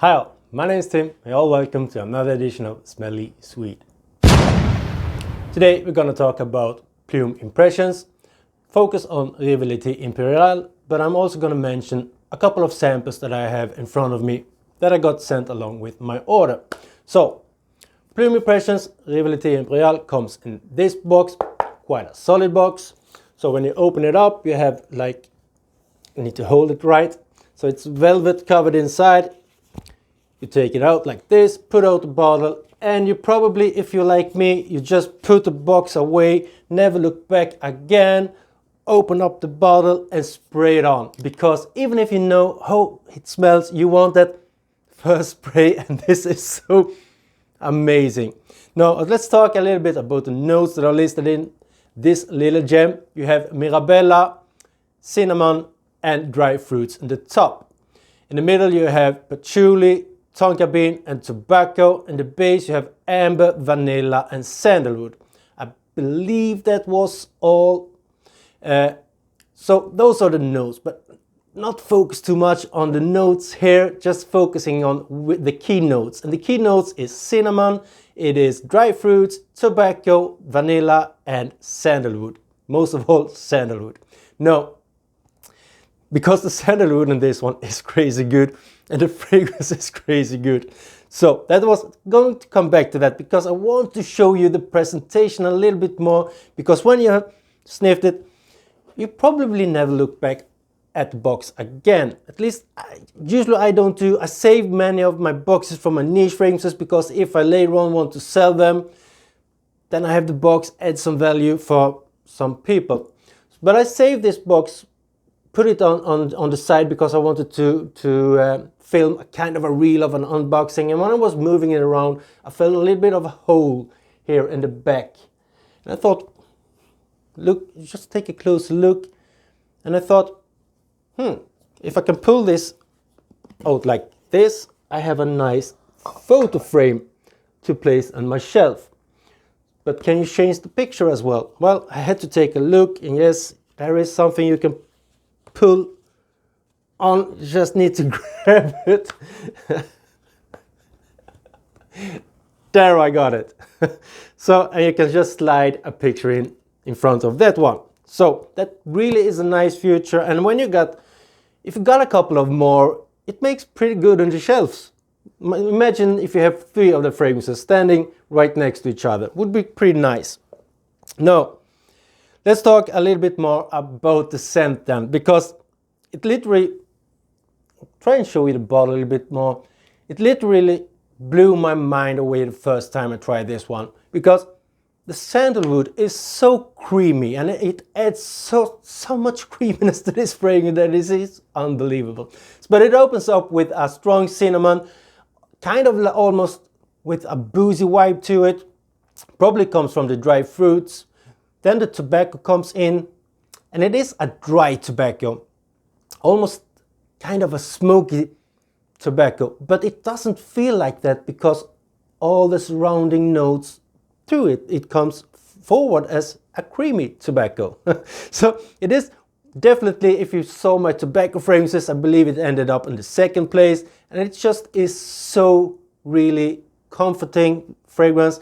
Hi all, my name is Tim and you're all welcome to another edition of Smelly Sweet. Today we're going to talk about Plume impressions, focus on Rivalite imperiale, but I'm also going to mention a couple of samples that I have in front of me that I got sent along with my order. So, Plume impressions Rivalite imperiale comes in this box, quite a solid box. So when you open it up, you have you need to hold it right. So it's velvet covered inside. You take it out like this, put out the bottle, and you probably, if you're like me, you just put the box away, never look back again, open up the bottle and spray it on. Because even if you know how it smells, you want that first spray, and this is so amazing. Now let's talk a little bit about the notes that are listed in this little gem. You have mirabella, cinnamon and dry fruits in the top. In the middle you have patchouli, tonka bean and tobacco. In the base you have amber, vanilla and sandalwood. I believe that was all. So those are the notes, but not focus too much on the notes here, just focusing on the key notes. And the key notes is cinnamon, it is dry fruits, tobacco, vanilla and sandalwood. Most of all sandalwood. No, because the sandalwood in this one is crazy good and the fragrance is crazy good. So that was going to come back to that because I want to show you the presentation a little bit more, because when you have sniffed it, you probably never look back at the box again. At least usually I don't do. I save many of my boxes for my niche fragrances, because if I later on want to sell them, then I have the box add some value for some people. But I save this box, put it on the side, because I wanted to film a kind of a reel of an unboxing, and when I was moving it around I felt a little bit of a hole here in the back, and I thought, look, just take a closer look, and I thought, if I can pull this out like this, I have a nice photo frame to place on my shelf. But can you change the picture as well? Well, I had to take a look, and yes, there is something you can pull on, you just need to grab it. There, I got it. So, and you can just slide a picture in front of that one. So that really is a nice feature, and when if you got a couple of more, it makes pretty good on the shelves. Imagine if you have 3 of the fragrances standing right next to each other, would be pretty nice. Now let's talk a little bit more about the scent then, because it literally, try and show you the bottle a little bit more. It literally blew my mind away the first time I tried this one, because the sandalwood is so creamy and it adds so much creaminess to this fragrance that it is unbelievable. But it opens up with a strong cinnamon, kind of almost with a boozy vibe to it. Probably comes from the dry fruits. Then the tobacco comes in, and it is a dry tobacco, almost kind of a smoky tobacco, but it doesn't feel like that because all the surrounding notes through it comes forward as a creamy tobacco. So it is definitely, if you saw my tobacco fragrances, I believe it ended up in the 2nd place, and it just is so really comforting fragrance.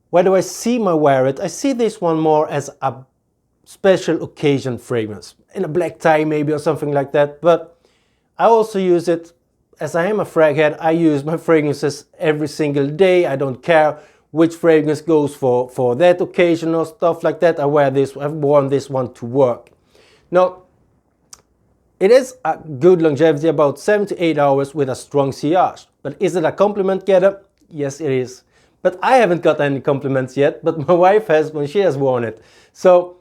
Where do I see my wear it? I see this one more as a special occasion fragrance, in a black tie maybe or something like that, but I also use it, as I am a frag head, I use my fragrances every single day. I don't care which fragrance goes for that occasion or stuff like that. I've worn this one to work. Now, it is a good longevity, about 7 to 8 hours with a strong sillage. But is it a compliment getter? Yes, it is. But I haven't got any compliments yet, but my wife has when she has worn it. So,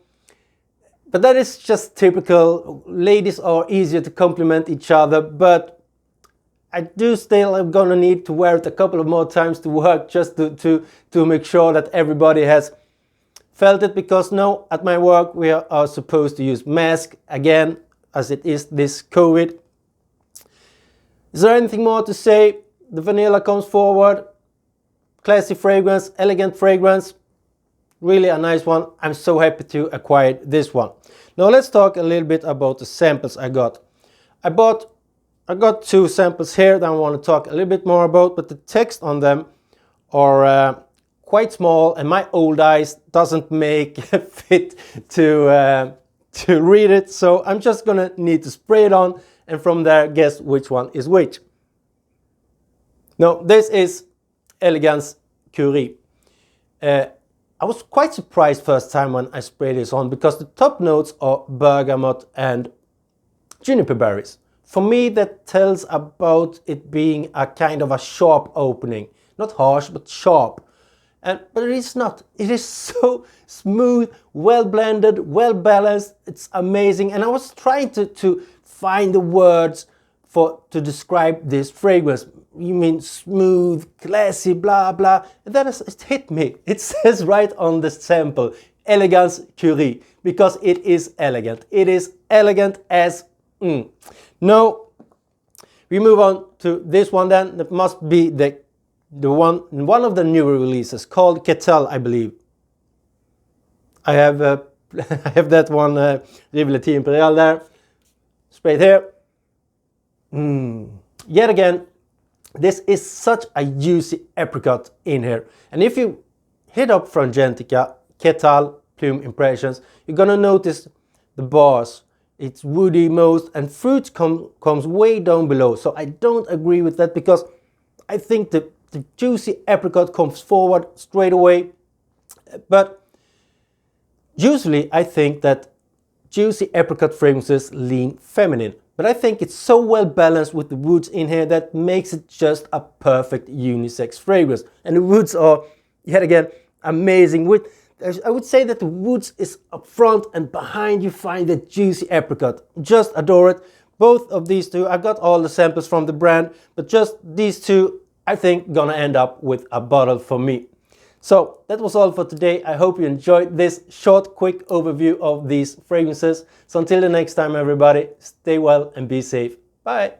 but that is just typical. Ladies are easier to compliment each other, but I do still am gonna need to wear it a couple of more times to work, just to make sure that everybody has felt it, because now at my work we are supposed to use mask again, as it is this COVID. Is there anything more to say? The vanilla comes forward, classy fragrance, elegant fragrance, really a nice one. I'm so happy to acquire this one. Now let's talk a little bit about the samples I got. I bought I got 2 samples here that I want to talk a little bit more about, but the text on them are quite small, and my old eyes doesn't make fit to read it. So I'm just gonna need to spray it on, and from there guess which one is which. Now this is Elegance Curie. I was quite surprised first time when I sprayed this on, because the top notes are bergamot and juniper berries. For me, that tells about it being a kind of a sharp opening. Not harsh, but sharp. But it is not. It is so smooth, well blended, well balanced. It's amazing. And I was trying to find the words to describe this fragrance. You mean smooth, classy, blah, blah. And then it hit me. It says right on the sample, Elegance Curie, because it is elegant. It is elegant as... Now, we move on to this one then. That must be the one of the newer releases, called Ketal, I believe. I have I have that one, Rivalite Imperiale there. Sprayed here. Yet again, this is such a juicy apricot in here. And if you hit up Frangentico, Ketal, Plume Impressions, you're gonna notice the bars. It's woody most, and fruit comes way down below. So I don't agree with that, because I think the juicy apricot comes forward straight away. But usually I think that juicy apricot fragrances lean feminine. But I think it's so well balanced with the woods in here that makes it just a perfect unisex fragrance. And the woods are, yet again, amazing. I would say that the woods is up front, and behind you find the juicy apricot. Just adore it. Both of these two, I got all the samples from the brand, but just these two, I think, gonna end up with a bottle for me. So that was all for today. I hope you enjoyed this short, quick overview of these fragrances. So until the next time, everybody, stay well and be safe. Bye.